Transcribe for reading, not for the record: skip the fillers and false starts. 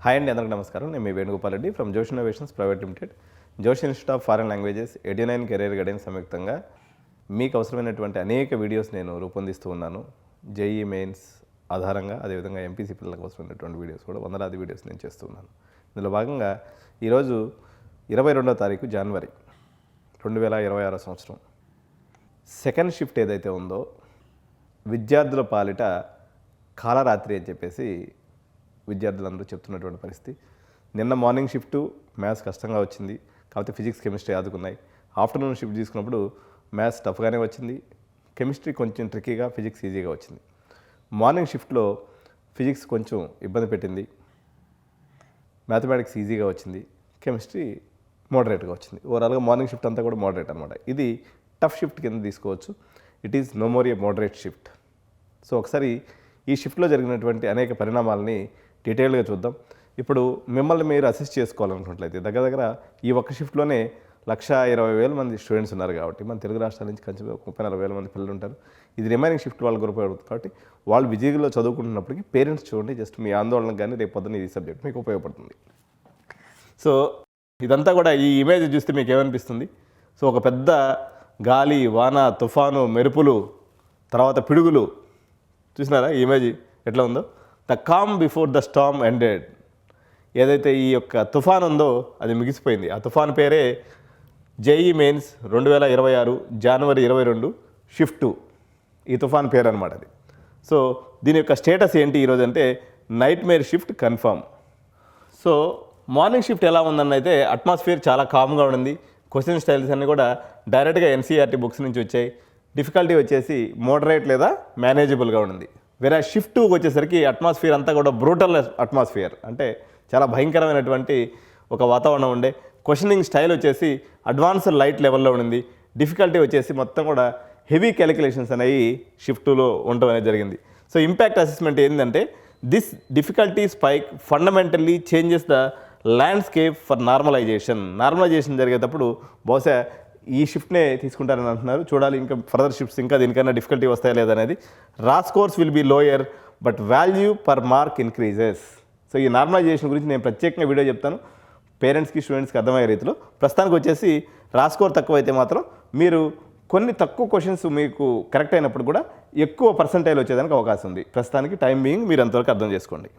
Hi అండి, అందరికీ నమస్కారం. నేను మీ వేణుగోపాల్ రెడ్డి ఫ్రమ్ జోష్ ఇన్నోవేషన్స్ ప్రైవేట్ లిమిటెడ్, జోష్ institute of foreign languages, 89 career guidance సంయుక్తంగా మీకు అవసరమైనటువంటి అనేక వీడియోస్ నేను రూపొందిస్తూ ఉన్నాను. జేఈ మెయిన్స్ ఆధారంగా, అదేవిధంగా ఎంపీసీ పిల్లలకు అవసరమైనటువంటి వీడియోస్ కూడా వందలాది వీడియోస్ నేను చేస్తూ ఉన్నాను. ఇందులో భాగంగా ఈరోజు 22వ తారీఖు జనవరి 2026 సంవత్సరం సెకండ్ షిఫ్ట్ ఏదైతే ఉందో విద్యార్థుల పాలిట కాలరాత్రి అని చెప్పేసి విద్యార్థులందరూ చెప్తున్నటువంటి పరిస్థితి. నిన్న మార్నింగ్ షిఫ్ట్ మ్యాథ్స్ కష్టంగా వచ్చింది, కాకపోతే ఫిజిక్స్ కెమిస్ట్రీ ఆదుకున్నాయి. ఆఫ్టర్నూన్ షిఫ్ట్ తీసుకున్నప్పుడు మ్యాథ్స్ టఫ్గానే వచ్చింది, కెమిస్ట్రీ కొంచెం ట్రిక్కీగా, ఫిజిక్స్ ఈజీగా వచ్చింది. మార్నింగ్ షిఫ్ట్లో ఫిజిక్స్ కొంచెం ఇబ్బంది పెట్టింది, మ్యాథమెటిక్స్ ఈజీగా వచ్చింది, కెమిస్ట్రీ మోడరేట్గా వచ్చింది. ఓవరాల్గా మార్నింగ్ షిఫ్ట్ అంతా కూడా మోడరేట్ అనమాట. ఇది టఫ్ షిఫ్ట్ కింద తీసుకోవచ్చు. It is no more a moderate shift. So ఒకసారి ఈ షిఫ్ట్లో జరిగినటువంటి అనేక పరిణామాలని డీటెయిల్గా చూద్దాం. ఇప్పుడు మిమ్మల్ని మీరు అసెస్ చేసుకోవాలనుకున్నట్లయితే దగ్గర దగ్గర ఈ ఒక్క షిఫ్ట్లోనే 1,20,000 మంది స్టూడెంట్స్ ఉన్నారు కాబట్టి, మన తెలుగు రాష్ట్రాల నుంచి కొంచెం 30,000-40,000 మంది పిల్లలు ఉంటారు. ఇది రిమైనింగ్ షిఫ్ట్ వాళ్ళకి ఉపయోగపడుతుంది కాబట్టి వాళ్ళు విజయలో చదువుకుంటున్నప్పటికీ పేరెంట్స్ చూడండి, జస్ట్ మీ ఆందోళనకు కానీ రేపు పొద్దున్న ఈ సబ్జెక్ట్ మీకు ఉపయోగపడుతుంది. సో ఇదంతా కూడా ఈ ఇమేజ్ చూస్తే మీకు ఏమనిపిస్తుంది? సో ఒక పెద్ద గాలి, వాన, తుఫాను, మెరుపులు, తర్వాత పిడుగులు, చూసినారా ఈ ఇమేజ్ ఎట్లా ఉందో? The calm before the Storm ended. ఏదైతే ఈ యొక్క తుఫాన్ ఉందో అది ముగిసిపోయింది. ఆ తుఫాన్ పేరే జేఈ మెయిన్స్ 2026 జనవరి 22 షిఫ్ట్ 2. ఈ తుఫాన్ పేరు అనమాట అది. సో దీని యొక్క స్టేటస్ ఏంటి ఈరోజు అంటే nightmare shift confirm. So morning shift ఎలా ఉందని అయితే అట్మాస్ఫియర్ చాలా కామ్గా ఉండింది. క్వశ్చన్ స్టైల్స్ అన్నీ కూడా డైరెక్ట్గా ఎన్సీఆర్టీ బుక్స్ నుంచి వచ్చాయి. డిఫికల్టీ వచ్చేసి మోడరేట్ లేదా మేనేజబుల్గా ఉండింది. వేరే షిఫ్ట్ 2కి వచ్చేసరికి అట్మాస్ఫియర్ అంతా కూడా బ్రూటల్ అట్మాస్ఫియర్, అంటే చాలా భయంకరమైనటువంటి ఒక వాతావరణం ఉండే. క్వశ్చనింగ్ స్టైల్ వచ్చేసి అడ్వాన్స్డ్ లైట్ లెవెల్లో ఉండింది. డిఫికల్టీ వచ్చేసి మొత్తం కూడా హెవీ క్యాలిక్యులేషన్స్ అనేవి షిఫ్ట్ 2లో ఉండటం అనేది జరిగింది. సో ఇంపాక్ట్ అసెస్మెంట్ ఏంటంటే this difficulty spike fundamentally changes the landscape for normalization. Normalization జరిగేటప్పుడు బహుశా ఈ షిఫ్ట్నే తీసుకుంటారని అంటున్నారు. చూడాలి ఇంకా ఫర్దర్ షిఫ్ట్స్ ఇంకా దీనికన్నా డిఫికల్టీ వస్తాయా లేదనేది. Raw scores will be lower but value per mark increases. So ఈ నార్మలైజేషన్ గురించి నేను ప్రత్యేకంగా వీడియో చెప్తాను, పేరెంట్స్కి స్టూడెంట్స్కి అర్థమయ్యే రీతిలో. ప్రస్తుతానికి వచ్చేసి రా స్కోర్ తక్కువైతే మాత్రం మీరు కొన్ని తక్కువ క్వశ్చన్స్ మీకు కరెక్ట్ అయినప్పుడు కూడా ఎక్కువ పర్సంటైల్ వచ్చేదానికి అవకాశం ఉంది. ప్రస్తుతానికి టైం బీయింగ్ మీరు అంతవరకు అర్థం చేసుకోండి.